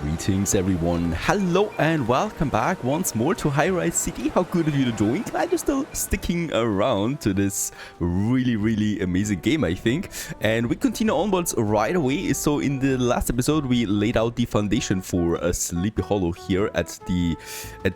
Greetings everyone, hello and welcome back once more to Highrise City. How good of you to join. Glad you're still sticking around to this really amazing game, I think. And we continue onwards right away. So in the last episode we laid out the foundation for a Sleepy Hollow here at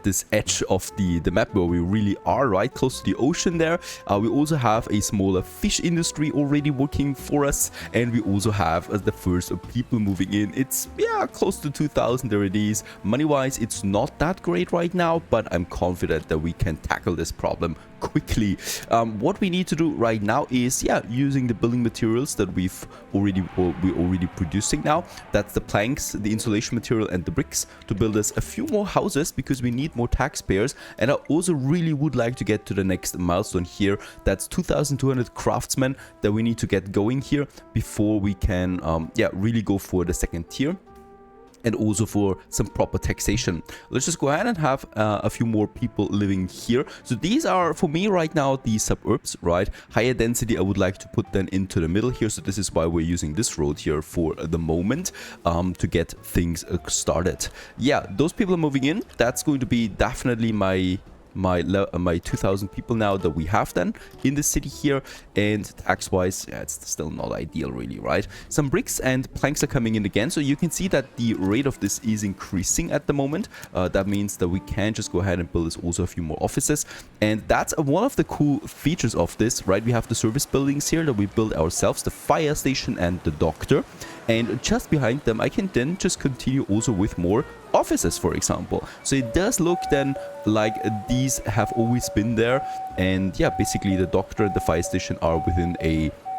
this edge of the map where we really are, right close to the ocean there. We also have a smaller fish industry already working for us, and we also have the first people moving in. It's close to 2,000 there it is. Money wise it's not that great right now, but I'm confident that we can tackle this problem quickly. What we need to do right now is using the building materials that we're already producing now. That's the planks, the insulation material and the bricks to build us a few more houses because we need more taxpayers. And I also really would like to get to the next milestone here. That's 2,200 craftsmen that we need to get going here before we can really go for the second tier. And also for some proper taxation. Let's just go ahead and have a few more people living here. So these are, for me right now, the suburbs, right? Higher density, I would like to put them into the middle here. So this is why we're using this road here for the moment to get things started. Yeah, those people are moving in. That's going to be definitely my 2,000 people now that we have then in the city here. And tax wise it's still not ideal really, right? Some bricks and planks are coming in again, so you can see that the rate of this is increasing at the moment. That means that we can just go ahead and build us also a few more offices, and that's one of the cool features of this, right? We have the service buildings here that we build ourselves, the fire station and the doctor, and just behind them I can then just continue also with more offices, for example. So it does look then like these have always been there, and basically the doctor and the fire station are within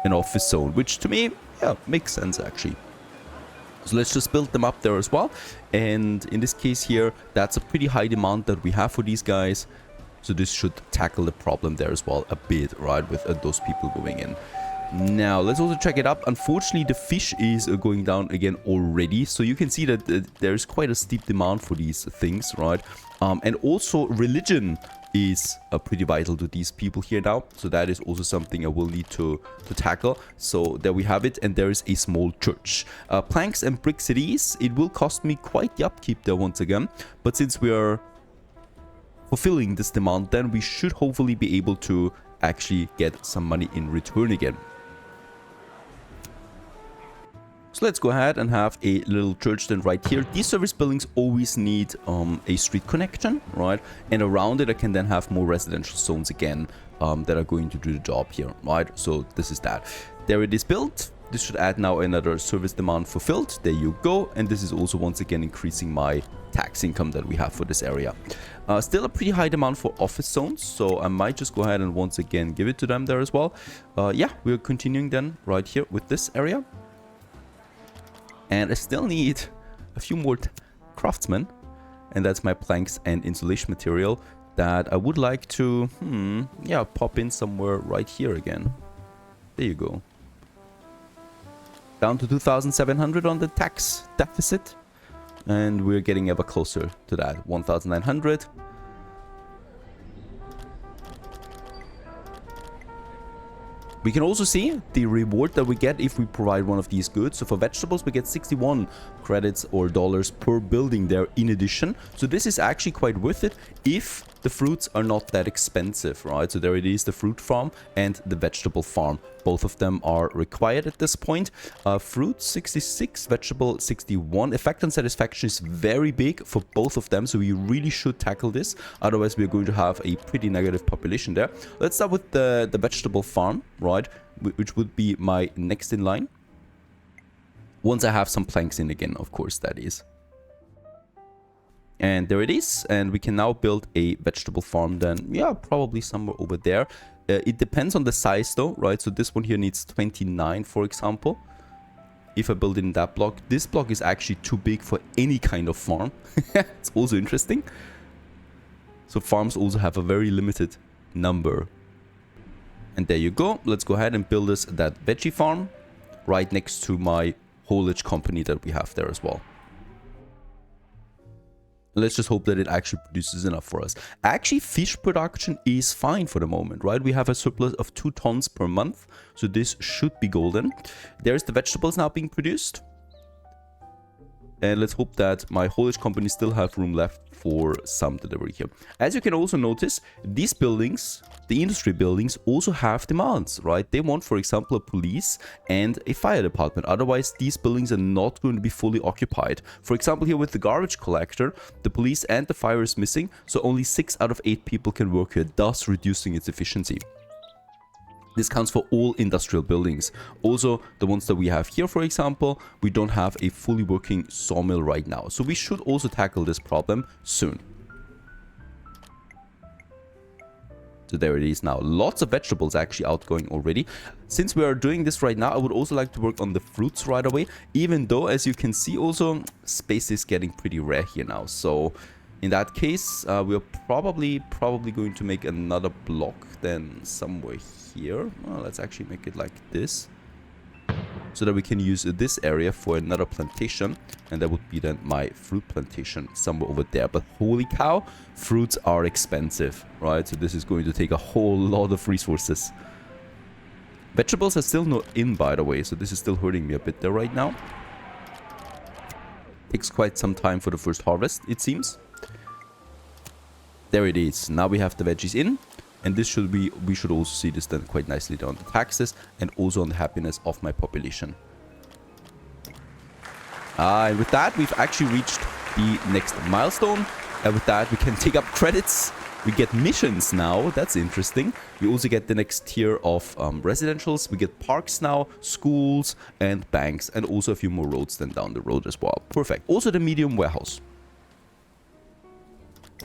an office zone, which to me makes sense actually. So let's just build them up there as well. And in this case here, that's a pretty high demand that we have for these guys, so this should tackle the problem there as well a bit, right, with those people going in. Now let's also check it up. Unfortunately the fish is going down again already, so you can see that there's quite a steep demand for these things, right? And also religion is pretty vital to these people here now, so that is also something I will need to tackle. So there we have it, and there is a small church. Planks and brick cities, it will cost me quite the upkeep there once again, but since we are fulfilling this demand, then we should hopefully be able to actually get some money in return again. So let's go ahead and have a little church then right here. These service buildings always need a street connection, right? And around it I can then have more residential zones again that are going to do the job here, right? So this is that. There it is built. This should add now another service demand fulfilled. There you go. And this is also once again increasing my tax income that we have for this area. Still a pretty high demand for office zones, so I might just go ahead and once again give it to them there as well. We're continuing then right here with this area. And I still need a few more craftsmen, and that's my planks and insulation material that I would like to pop in somewhere right here again. There you go. Down to 2,700 on the tax deficit, and we're getting ever closer to that 1,900. We can also see the reward that we get if we provide one of these goods. So for vegetables, we get 61 credits or dollars per building there in addition. So this is actually quite worth it if the fruits are not that expensive, right? So there it is, the fruit farm and the vegetable farm. Both of them are required at this point. Fruit 66, vegetable 61. Effect on satisfaction is very big for both of them, so we really should tackle this. Otherwise, we're going to have a pretty negative population there. Let's start with the vegetable farm, right? Which would be my next in line. Once I have some planks in again, of course, that is. And there it is, and we can now build a vegetable farm then, probably somewhere over there. It depends on the size though, right? So this one here needs 29, for example. If I build it in that block, this block is actually too big for any kind of farm. It's also interesting. So farms also have a very limited number. And there you go. Let's go ahead and build us that veggie farm right next to my haulage company that we have there as well. Let's just hope that it actually produces enough for us. Actually, fish production is fine for the moment, right? We have a surplus of 2 tons per month, so this should be golden. There's the vegetables now being produced. And let's hope that my haulage company still have room left for some delivery here. As you can also notice, these buildings, the industry buildings, also have demands, right? They want, for example, a police and a fire department. Otherwise, these buildings are not going to be fully occupied. For example, here with the garbage collector, the police and the fire is missing, so only 6 out of 8 people can work here, thus reducing its efficiency. This counts for all industrial buildings. Also, the ones that we have here, for example, we don't have a fully working sawmill right now. So we should also tackle this problem soon. So there it is now. Lots of vegetables actually outgoing already. Since we are doing this right now, I would also like to work on the fruits right away. Even though, as you can see also, space is getting pretty rare here now. So in that case, we're probably going to make another block then somewhere here. Well, let's actually make it like this, so that we can use this area for another plantation, and that would be then my fruit plantation somewhere over there. But holy cow, fruits are expensive, right? So this is going to take a whole lot of resources. Vegetables are still not in, by the way, so this is still hurting me a bit there right now. Takes quite some time for the first harvest, it seems. There it is. Now we have the veggies in. And this should be, we should also see this then quite nicely down the taxes and also on the happiness of my population. And with that, we've actually reached the next milestone. And with that, we can take up credits. We get missions now. That's interesting. We also get the next tier of residentials. We get parks now, schools and banks, and also a few more roads then down the road as well. Perfect. Also the medium warehouse.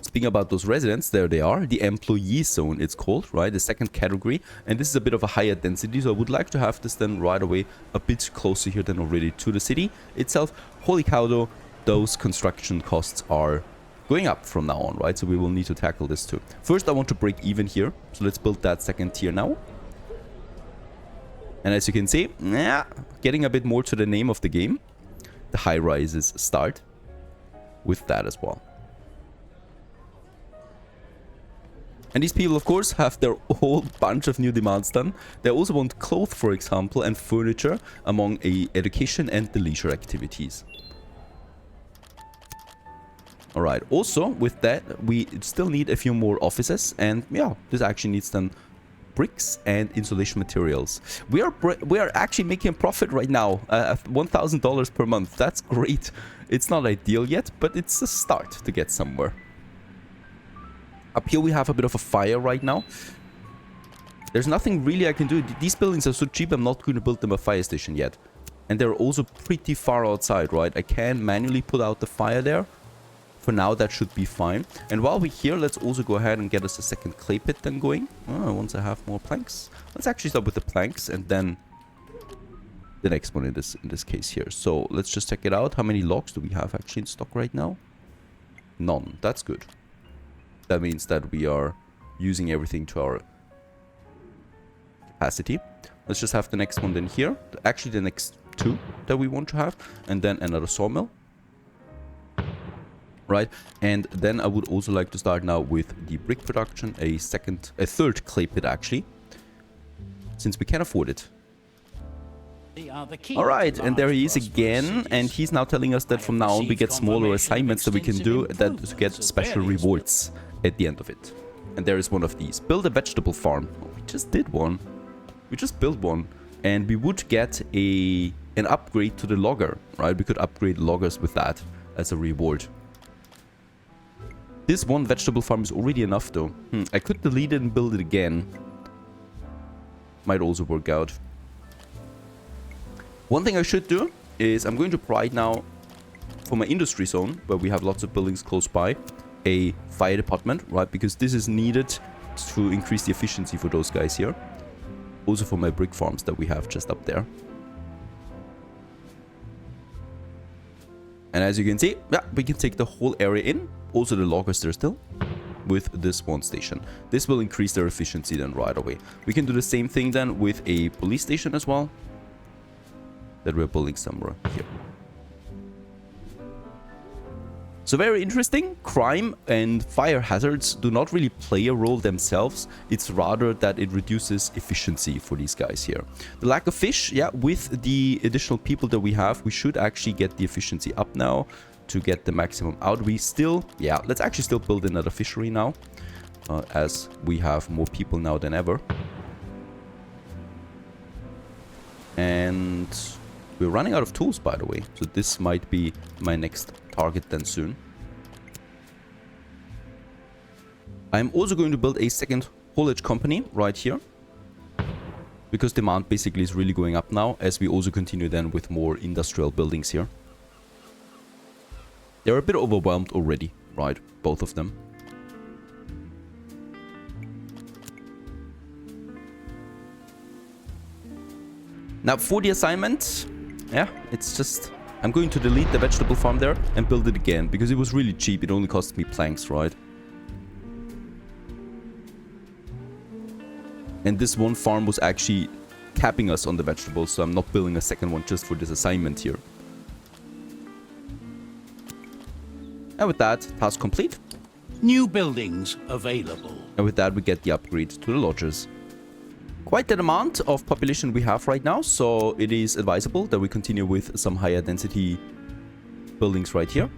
Speaking about those residents, there they are. The employee zone, it's called, right? The second category. And this is a bit of a higher density, so I would like to have this then right away a bit closer here than already to the city itself. Holy cow though, those construction costs are going up from now on, right? So we will need to tackle this too. First, I want to break even here. So let's build that second tier now. And as you can see, getting a bit more to the name of the game. The high rises start with that as well. And these people, of course, have their whole bunch of new demands done. They also want clothes, for example, and furniture among education and the leisure activities. Alright, also, with that, we still need a few more offices. And yeah, this actually needs then bricks and insulation materials. We are actually making a profit right now. $1,000 per month. That's great. It's not ideal yet, but it's a start to get somewhere. Up here we have a bit of a fire right now. There's nothing really I can do. These buildings are so cheap, I'm not going to build them a fire station yet. And they're also pretty far outside, right? I can manually put out the fire there. For now, that should be fine. And while we're here, let's also go ahead and get us a second clay pit then going. Once I have more planks. Let's actually start with the planks and then the next one in this case here. So let's just check it out. How many logs do we have actually in stock right now? None. That's good. That means that we are using everything to our capacity. Let's just have the next one then here. Actually, the next two that we want to have. And then another sawmill. Right? And then I would also like to start now with the brick production. A third clay pit actually. Since we can afford it. Alright, and there he is again, and he's now telling us that from now on we get smaller assignments that we can do that to get special rewards at the end of it. And there is one of these. Build a vegetable farm. Oh, we just did one. We just built one. And we would get an upgrade to the logger, right? We could upgrade loggers with that as a reward. This one vegetable farm is already enough though. I could delete it and build it again. Might also work out. One thing I should do is I'm going to provide now for my industry zone, where we have lots of buildings close by, a fire department, right? Because this is needed to increase the efficiency for those guys here. Also for my brick farms that we have just up there. And as you can see, yeah, we can take the whole area in. Also the loggers there still. With this one station. This will increase their efficiency then right away. We can do the same thing then with a police station as well. That we're building somewhere here. So very interesting. Crime and fire hazards do not really play a role themselves. It's rather that it reduces efficiency for these guys here. The lack of fish, yeah, with the additional people that we have, we should actually get the efficiency up now to get the maximum out. We still, yeah, let's actually still build another fishery now, as we have more people now than ever. And we're running out of tools, by the way, so this might be my next target then soon. I'm also going to build a second haulage company right here, because demand basically is really going up now, as we also continue then with more industrial buildings here. They're a bit overwhelmed already, right? Both of them. Now for the assignment, yeah, it's just, I'm going to delete the vegetable farm there and build it again, because it was really cheap. It only cost me planks, right? And this one farm was actually capping us on the vegetables, so I'm not building a second one just for this assignment here. And with that, task complete. New buildings available. And with that, we get the upgrade to the lodgers. Quite the amount of population we have right now, so it is advisable that we continue with some higher density buildings right here.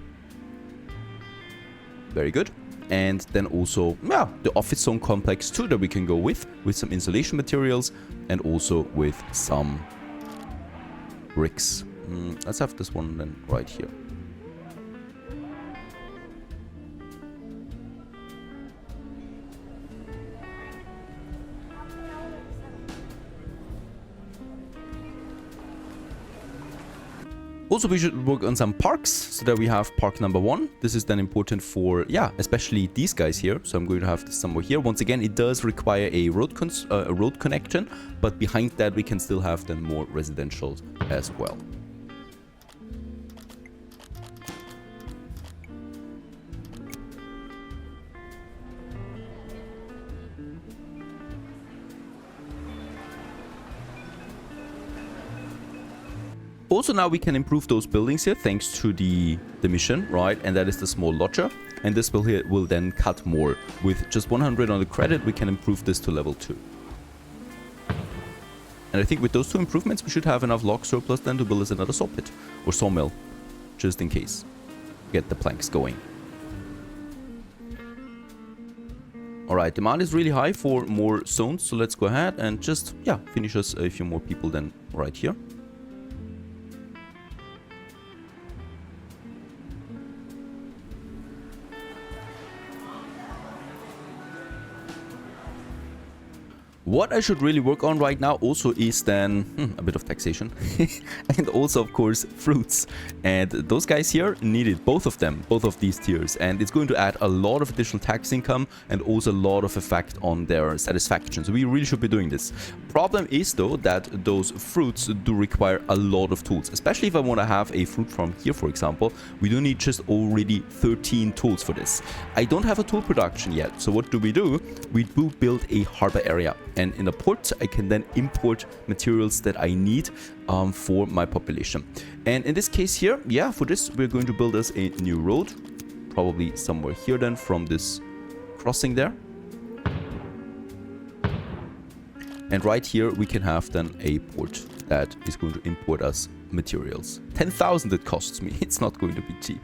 Very good. And then also, yeah, the office zone complex too that we can go with some insulation materials and also with some bricks. Let's have this one then right here. Also, we should work on some parks, so that we have park number 1. This is then important for, yeah, especially these guys here. So I'm going to have this somewhere here. Once again, it does require a road connection, but behind that we can still have then more residential as well. Also now we can improve those buildings here thanks to the mission, right? And that is the small lodger. And this will then cut more. With just 100 on the credit, we can improve this to level 2. And I think with those 2 improvements, we should have enough log surplus then to build us another saw pit or sawmill, just in case. Get the planks going. Alright, demand is really high for more zones, so let's go ahead and just, yeah, finish us a few more people then right here. What I should really work on right now also is then a bit of taxation and also of course fruits, and those guys here needed both of them, both of these tiers, and it's going to add a lot of additional tax income and also a lot of effect on their satisfaction, so we really should be doing this. Problem is though that those fruits do require a lot of tools, especially if I want to have a fruit farm here, for example. We do need just already 13 tools for this. I don't have a tool production yet, so what do? We do build a harbor area. And in a port, I can then import materials that I need for my population. And in this case here, yeah, for this, we're going to build us a new road. Probably somewhere here then from this crossing there. And right here, we can have then a port that is going to import us materials. 10,000 it costs me. It's not going to be cheap.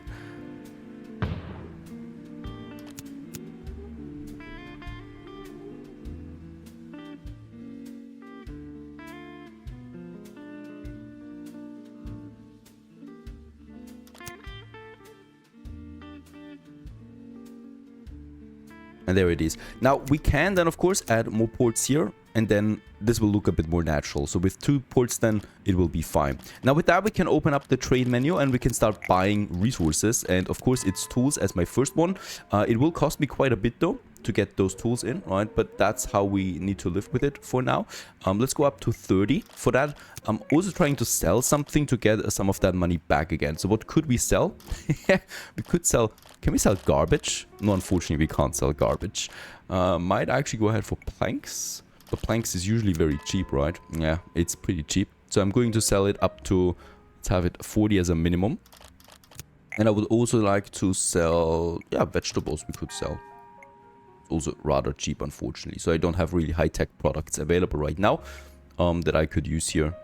And there it is. Now we can then of course add more ports here, and then this will look a bit more natural. So with 2 ports then it will be fine. Now with that we can open up the trade menu and we can start buying resources, and of course it's tools as my first one. It will cost me quite a bit though to get those tools in, right? But that's how we need to live with it for now. Let's go up to 30 for that. I'm also trying to sell something to get some of that money back again. So what could we sell? We could sell... Can we sell garbage? No, unfortunately we can't sell garbage. Might actually go ahead for planks. But planks is usually very cheap, right? Yeah, it's pretty cheap. So I'm going to sell it up to... Let's have it 40 as a minimum. And I would also like to sell, yeah, vegetables we could sell. It's also rather cheap, unfortunately. So I don't have really high-tech products available right now that I could use here.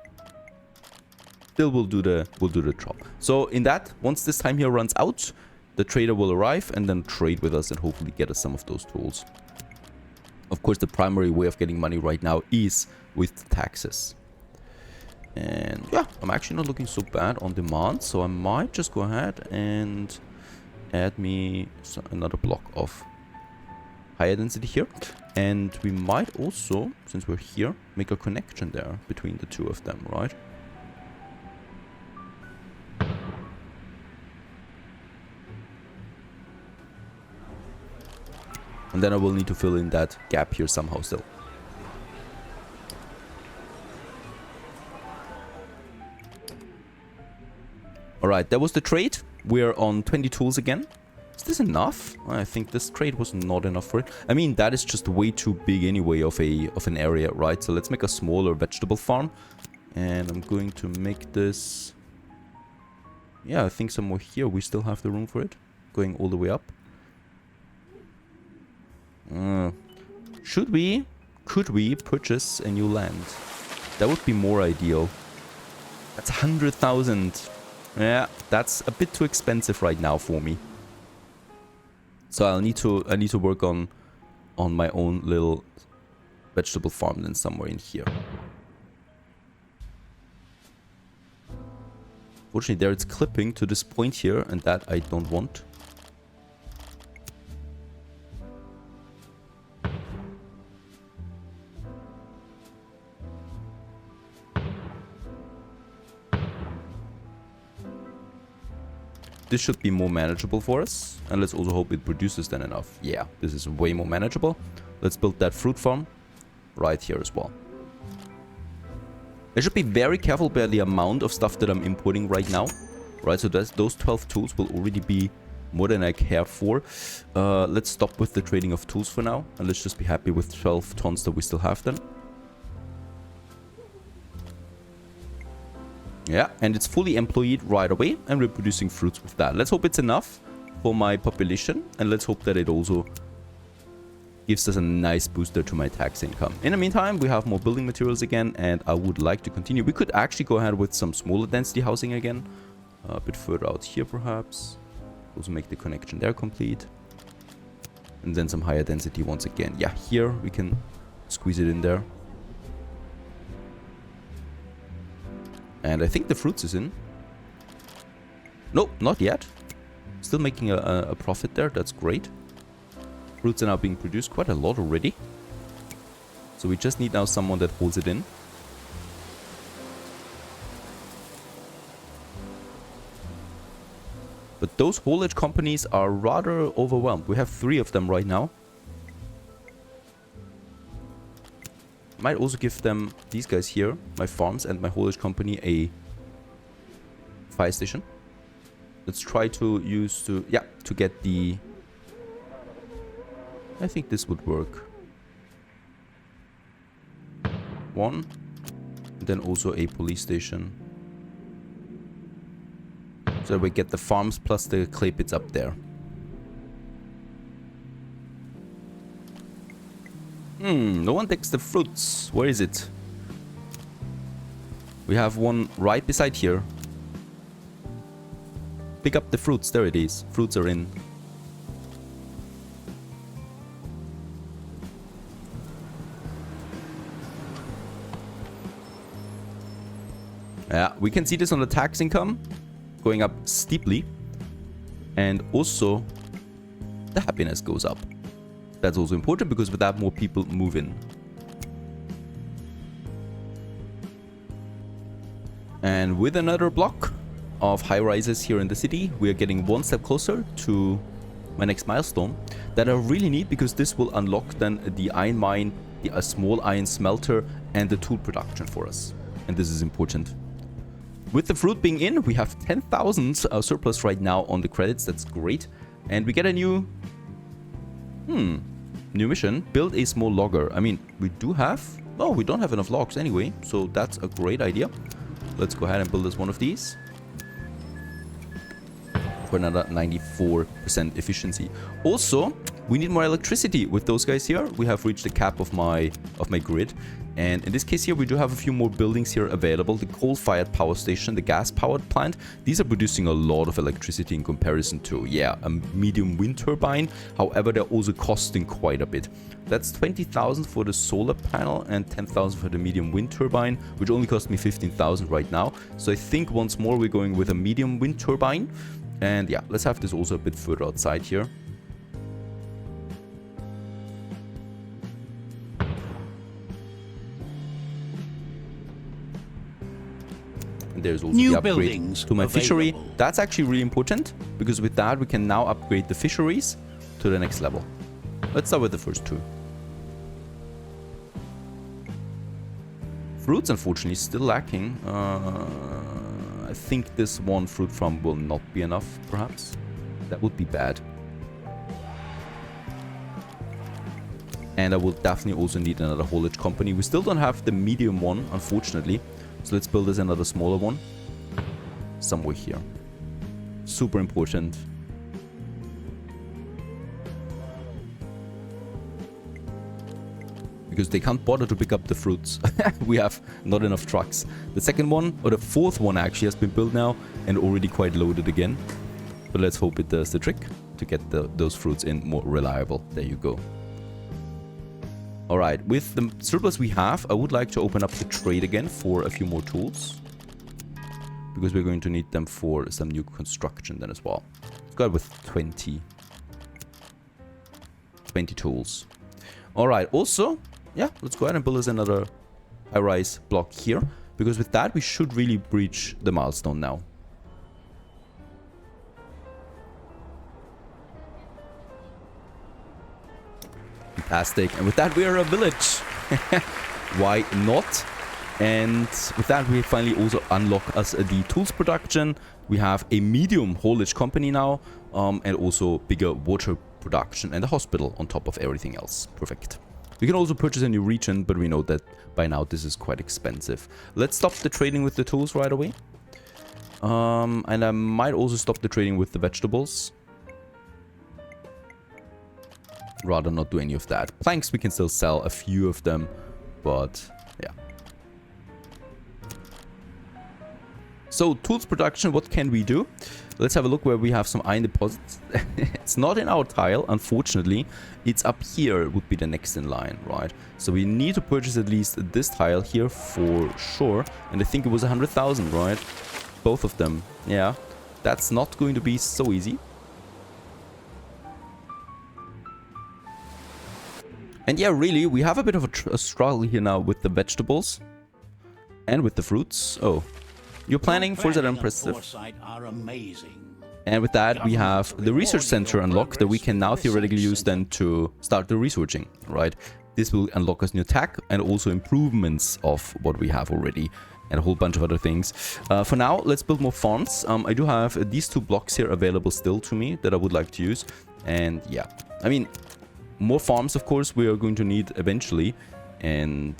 Still, we'll do the job. So in that, once this time here runs out, the trader will arrive and then trade with us and hopefully get us some of those tools. Of course, the primary way of getting money right now is with taxes. And yeah, I'm actually not looking so bad on demand, so I might just go ahead and add me another block of higher density here. And we might also, since we're here, make a connection there between the two of them, right? And then I will need to fill in that gap here somehow still. Alright, that was the trade. We're on 20 tools again. Is this enough? I think this trade was not enough for it. I mean, that is just way too big anyway of an area, right? So let's make a smaller vegetable farm. And I'm going to make this... Yeah, I think somewhere here we still have the room for it. Going all the way up. Could we purchase a new land? That would be more ideal. That's 100,000. Yeah, that's a bit too expensive right now for me. So I need to work on my own little vegetable farm then somewhere in here. Fortunately, there it's clipping to this point here, and that I don't want. This should be more manageable for us. And let's also hope it produces then enough. Yeah, this is way more manageable. Let's build that fruit farm right here as well. I should be very careful about the amount of stuff that I'm importing right now. Right, so those 12 tools will already be more than I care for. Let's stop with the trading of tools for now. And let's just be happy with 12 tons that we still have then. Yeah, and it's fully employed right away, and we're producing fruits with that. Let's hope it's enough for my population, and let's hope that it also gives us a nice booster to my tax income. In the meantime, we have more building materials again, and I would like to continue. We could actually go ahead with some smaller density housing again, a bit further out here perhaps. Also make the connection there complete. And then some higher density once again. Yeah, here we can squeeze it in there. And I think the fruits is in. Nope, not yet. Still making a profit there. That's great. Fruits are now being produced quite a lot already. So we just need now someone that holds it in. But those haulage companies are rather overwhelmed. We have 3 of them right now. Might also give them, these guys here, my farms and my haulage company, a fire station. Let's try to use to get the... I think this would work. 1. And then also a police station. So we get the farms plus the clay pits up there. No one takes the fruits. Where is it? We have one right beside here. Pick up the fruits. There it is. Fruits are in. Yeah, we can see this on the tax income going up steeply. And also the happiness goes up. That's also important because with that more people move in. And with another block of high rises here in the city, we are getting one step closer to my next milestone that I really need, because this will unlock then the iron mine, a small iron smelter, and the tool production for us. And this is important. With the fruit being in, we have 10,000 surplus right now on the credits. That's great. And we get a new mission. Build a small logger. I mean, we do have... No, we don't have enough logs anyway. So that's a great idea. Let's go ahead and build us one of these. for another 94% efficiency. Also, we need more electricity with those guys here. We have reached the cap of my grid. And in this case here, we do have a few more buildings here available. The coal-fired power station, the gas-powered plant. These are producing a lot of electricity in comparison to, yeah, a medium wind turbine. However, they're also costing quite a bit. That's 20,000 for the solar panel and 10,000 for the medium wind turbine, which only cost me 15,000 right now. So I think once more we're going with a medium wind turbine. And yeah, let's have this also a bit further outside here. There's also the upgrade to my fishery. That's actually really important, because with that we can now upgrade the fisheries to the next level. Let's start with the first two. Fruits, unfortunately, still lacking. I think this one fruit farm will not be enough, perhaps. That would be bad. And I will definitely also need another haulage company. We still don't have the medium one, unfortunately. So let's build us another smaller one. Somewhere here. Super important. Because they can't bother to pick up the fruits. We have not enough trucks. The second one, or the fourth one actually, has been built now and already quite loaded again. But let's hope it does the trick to get those fruits in more reliable. There you go. Alright, with the surplus we have, I would like to open up the trade again for a few more tools. Because we're going to need them for some new construction then as well. Let's go with 20 tools. Alright, also, yeah, let's go ahead and build us another high-rise block here. Because with that, we should really breach the milestone now. Fantastic. And with that, we are a village. Why not? And with that, we finally also unlock us the tools production. We have a medium haulage company now, and also bigger water production and a hospital on top of everything else. Perfect. We can also purchase a new region, but we know that by now this is quite expensive. Let's stop the trading with the tools right away. And I might also stop the trading with the vegetables. Rather not do any of that. Planks, we can still sell a few of them, but yeah. So, tools production, what can we do? Let's have a look where we have some iron deposits. It's not in our tile, unfortunately. It's up here, would be the next in line, right? So we need to purchase at least this tile here for sure. And I think it was 100,000, right? Both of them. Yeah, that's not going to be so easy. And yeah, really, we have a bit of a struggle here now with the vegetables and with the fruits. Oh, you're planning for that impressive. And with that, we have the research center unlocked that we can now theoretically use then to start the researching, right? This will unlock us new tech and also improvements of what we have already and a whole bunch of other things. For now, let's build more farms. I do have these two blocks here available still to me that I would like to use. And yeah, I mean, more farms, of course, we are going to need eventually, and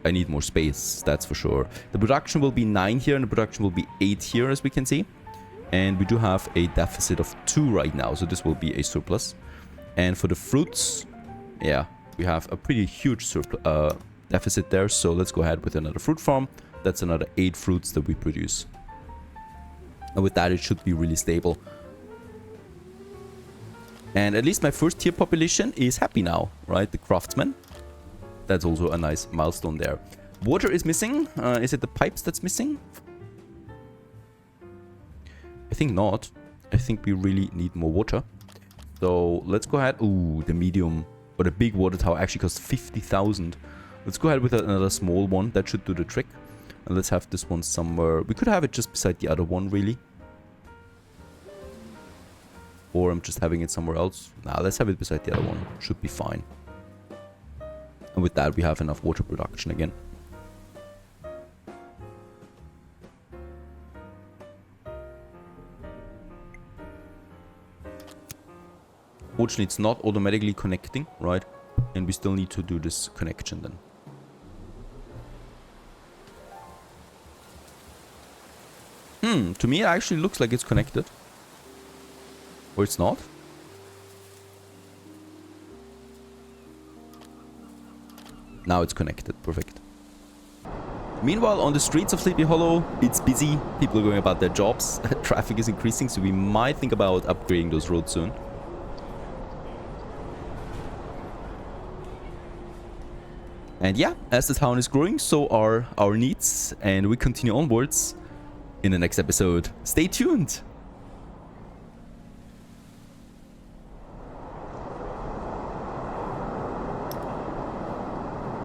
I need more space, that's for sure. The production will be 9 here, and the production will be 8 here, as we can see. And we do have a deficit of 2 right now, so this will be a surplus. And for the fruits, yeah, we have a pretty huge deficit there, so let's go ahead with another fruit farm. That's another 8 fruits that we produce. And with that, it should be really stable. And at least my first tier population is happy now, right? The craftsmen. That's also a nice milestone there. Water is missing. Is it the pipes that's missing? I think not. I think we really need more water. So let's go ahead. Ooh, the medium or the big water tower actually costs 50,000. Let's go ahead with another small one. That should do the trick. And let's have this one somewhere. We could have it just beside the other one, really. Or I'm just having it somewhere else. Nah, let's have it beside the other one. Should be fine. And with that, we have enough water production again. Fortunately, it's not automatically connecting, right? And we still need to do this connection then. To me, it actually looks like it's connected. Or it's not? Now it's connected. Perfect. Meanwhile, on the streets of Sleepy Hollow, it's busy. People are going about their jobs. Traffic is increasing, so we might think about upgrading those roads soon. And yeah, as the town is growing, so are our needs. And we continue onwards in the next episode. Stay tuned!